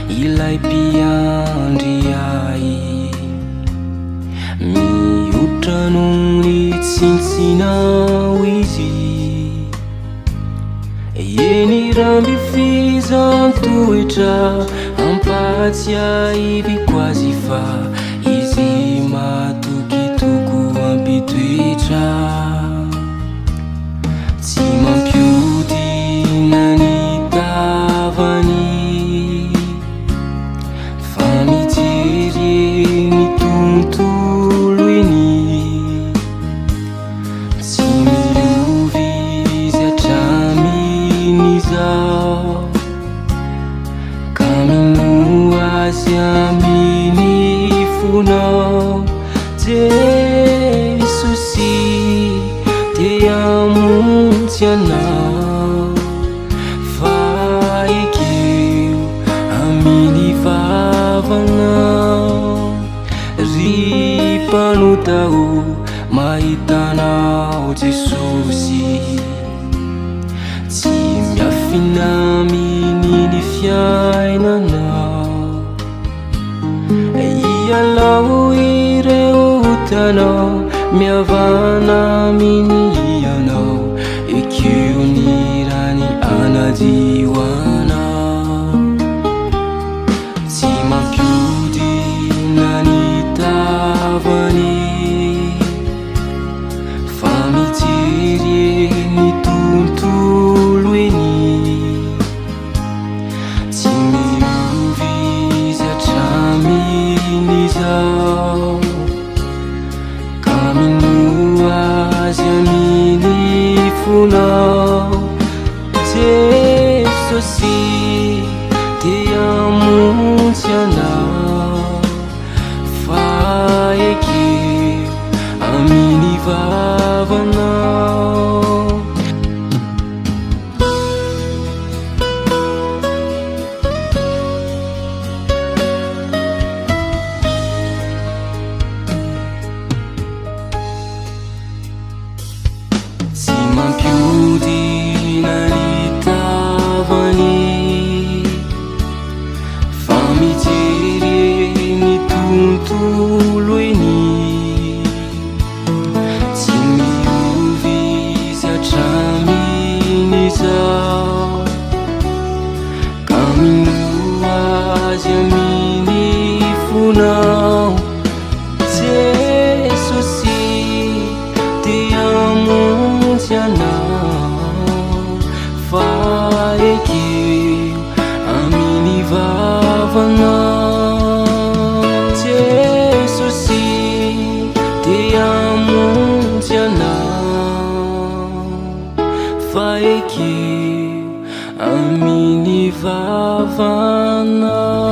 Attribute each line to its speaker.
Speaker 1: ilay mpiandry ay mihotra noho ny tsintsinao izy eny rambifizantoetra ampatsiahiviko azy fa izy matokitoko ampitoetra tsy mampiodina ny tavany fa mijery ny tontolo eny tsy miovy izy hatramin'izao ka mino azy aminy fonao Jesosy te hamonjy anao fa ekeo aminy vavanao ry mpanotao mahitanao Jesosy tsy miafina aminy ny fiainanao ialao ireo tanao miavana aminy ianao ekeo ny rany anadioanao tsy mampiodina ny tavany fa mijery ny tontolo eny tsy miovy izy hatramin'izao ka mino azy aminy fonao Jesosy te hamonjy anao fa ekeo aminy vavanao tsy mampiodina ny tavany fa mijery ny tontolo eny tsy miovy izy hatramin'izao ka mino azy aminy fonao Jesosy te hamonjy anao fa ekeo aminy vavanao Jesosy te hamonjy anao fa ekeo aminy vavanao